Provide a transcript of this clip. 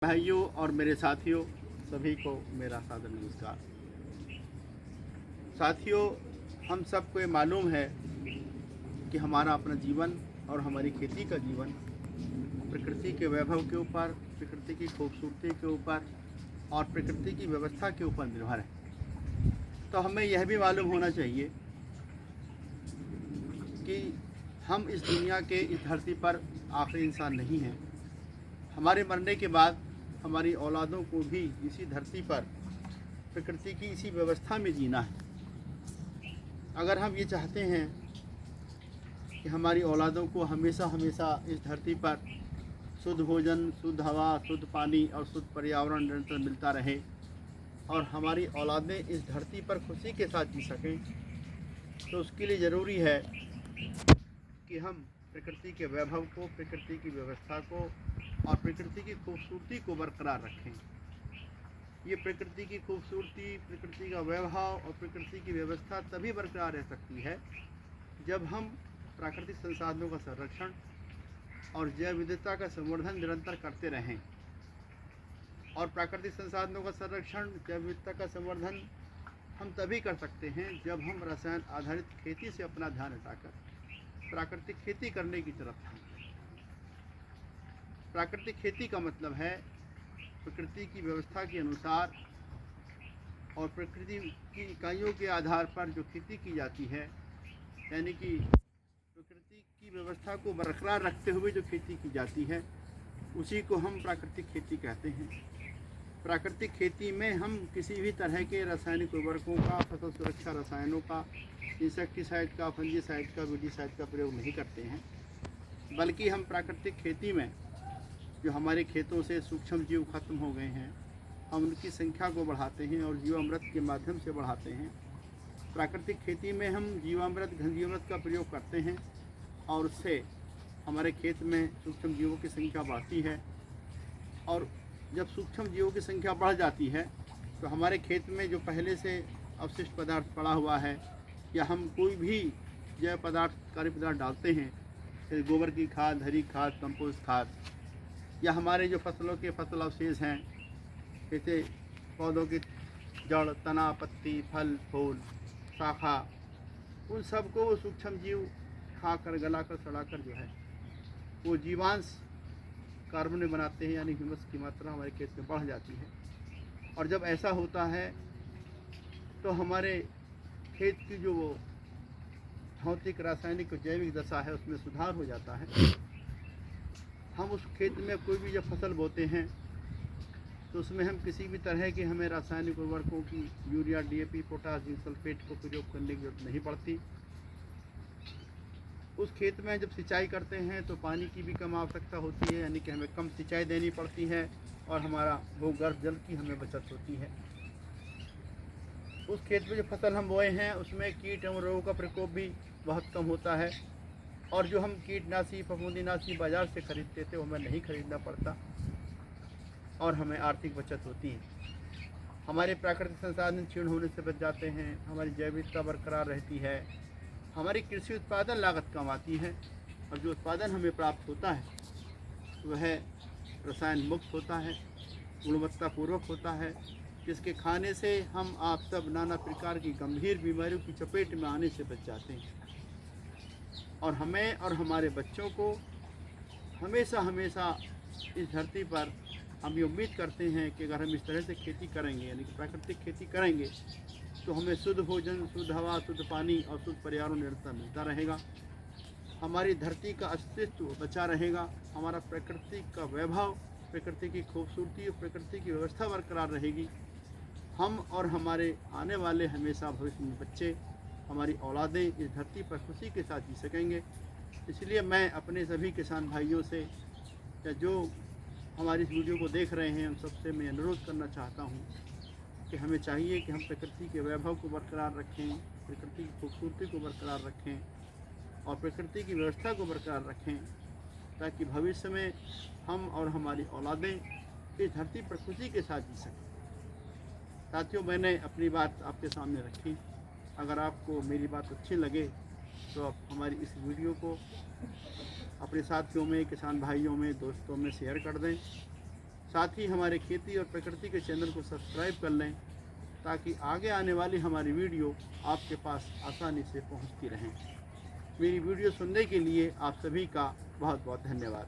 भाइयों और मेरे साथियों, सभी को मेरा सादर नमस्कार। साथियों, हम सबको ये मालूम है कि हमारा अपना जीवन और हमारी खेती का जीवन प्रकृति के वैभव के ऊपर, प्रकृति की खूबसूरती के ऊपर और प्रकृति की व्यवस्था के ऊपर निर्भर है। तो हमें यह भी मालूम होना चाहिए कि हम इस दुनिया के इस धरती पर आखिरी इंसान नहीं हैं। हमारे मरने के बाद हमारी औलादों को भी इसी धरती पर प्रकृति की इसी व्यवस्था में जीना है। अगर हम ये चाहते हैं कि हमारी औलादों को हमेशा हमेशा इस धरती पर शुद्ध भोजन, शुद्ध हवा, शुद्ध पानी और शुद्ध पर्यावरण निरंतर मिलता रहे और हमारी औलादें इस धरती पर खुशी के साथ जी सकें, तो उसके लिए ज़रूरी है कि हम प्रकृति के वैभव को, प्रकृति की व्यवस्था को और प्रकृति की खूबसूरती को बरकरार रखें। ये प्रकृति की खूबसूरती, प्रकृति का वैभव और प्रकृति की व्यवस्था तभी बरकरार रह सकती है जब हम प्राकृतिक संसाधनों का संरक्षण और जैव विविधता का संवर्धन निरंतर करते रहें। और प्राकृतिक संसाधनों का संरक्षण, जैव विविधता का संवर्धन हम तभी कर सकते हैं जब हम रसायन आधारित खेती से अपना ध्यान हटाकर प्राकृतिक खेती करने की तरफ हैं। प्राकृतिक खेती का मतलब है प्रकृति की व्यवस्था के अनुसार और प्रकृति की इकाइयों के आधार पर जो खेती की जाती है, यानी कि प्रकृति की व्यवस्था को बरकरार रखते हुए जो खेती की जाती है, उसी को हम प्राकृतिक खेती कहते हैं। प्राकृतिक खेती में हम किसी भी तरह के रासायनिक उर्वरकों का, फसल सुरक्षा रसायनों का, इंसेक्टिसाइड का, फंजीसाइड का, वीडीसाइड का प्रयोग नहीं करते हैं, बल्कि हम प्राकृतिक खेती में जो हमारे खेतों से सूक्ष्म जीव खत्म हो गए हैं, हम उनकी संख्या को बढ़ाते हैं और जीवामृत के माध्यम से बढ़ाते हैं। प्राकृतिक खेती में हम जीवामृत, घन जीवामृत का प्रयोग करते हैं और उससे हमारे खेत में सूक्ष्म जीवों की संख्या बढ़ती है। और जब सूक्ष्म जीवों की संख्या बढ़ जाती है तो हमारे खेत में जो पहले से अवशिष्ट पदार्थ पड़ा हुआ है, या हम कोई भी जैव पदार्थ, कार्य पदार्थ डालते हैं, जैसे गोबर की खाद, हरी खाद, कंपोस्ट खाद, या हमारे जो फसलों के फसल अवशेष हैं, जैसे पौधों की जड़, तना, पत्ती, फल, फूल, शाखा, उन सब को वो सूक्ष्म जीव खाकर, गलाकर, सड़ाकर जो है वो जीवांश कार्बन में बनाते हैं, यानी ह्यूमस की मात्रा हमारे खेत में बढ़ जाती है। और जब ऐसा होता है तो हमारे खेत की जो वो भौतिक, रासायनिक और जैविक दशा है उसमें सुधार हो जाता है। हम उस खेत में कोई भी जब फसल बोते हैं तो उसमें हम किसी भी तरह के हमें रासायनिक उर्वरकों की, यूरिया, डीएपी, पोटासियम सल्फेट को प्रयोग करने की जरूरत नहीं पड़ती। उस खेत में जब सिंचाई करते हैं तो पानी की भी कम आवश्यकता होती है, यानी कि हमें कम सिंचाई देनी पड़ती है और हमारा भूगर्भ जल की हमें बचत होती है। उस खेत में जो फसल हम बोए हैं उसमें कीट एवं रोगों का प्रकोप भी बहुत कम होता है और जो हम कीटनाशी, फफूंदीनाशी बाज़ार से खरीदते थे वो हमें नहीं खरीदना पड़ता और हमें आर्थिक बचत होती है। हमारे प्राकृतिक संसाधन क्षीण होने से बच जाते हैं, हमारी जैविकता बरकरार रहती है, हमारी कृषि उत्पादन लागत कम आती है और जो उत्पादन हमें प्राप्त होता है वह रसायन मुक्त होता है, गुणवत्तापूर्वक होता है, जिसके खाने से हम आप सब नाना प्रकार की गंभीर बीमारियों की चपेट में आने से बच जाते हैं। और हमें और हमारे बच्चों को हमेशा हमेशा इस धरती पर हम ये उम्मीद करते हैं कि अगर हम इस तरह से खेती करेंगे, यानी कि प्राकृतिक खेती करेंगे, तो हमें शुद्ध भोजन, शुद्ध हवा, शुद्ध पानी और शुद्ध पर्यावरण निरंतर मिलता रहेगा। हमारी धरती का अस्तित्व बचा रहेगा, हमारा प्रकृति का वैभव, प्रकृति की खूबसूरती और प्रकृति की व्यवस्था बरकरार रहेगी। हम और हमारे आने वाले हमेशा भविष्य में बच्चे, हमारी औलादें इस धरती पर खुशी के साथ जी सकेंगे। इसलिए मैं अपने सभी किसान भाइयों से, या जो हमारी इस वीडियो को देख रहे हैं, उन सबसे मैं अनुरोध करना चाहता हूँ कि हमें चाहिए कि हम प्रकृति के वैभव को बरकरार रखें, प्रकृति की खूबसूरती को बरकरार रखें और प्रकृति की व्यवस्था को बरकरार रखें, ताकि भविष्य में हम और हमारी औलादें इस धरती पर खुशी के साथ जी सकें। साथियों, मैंने अपनी बात आपके सामने रखी। अगर आपको मेरी बात अच्छी लगे तो आप हमारी इस वीडियो को अपने साथियों में, किसान भाइयों में, दोस्तों में शेयर कर दें साथ ही हमारे खेती और प्रकृति के चैनल को सब्सक्राइब कर लें ताकि आगे आने वाली हमारी वीडियो आपके पास आसानी से पहुंचती रहें। मेरी वीडियो सुनने के लिए आप सभी का बहुत बहुत धन्यवाद।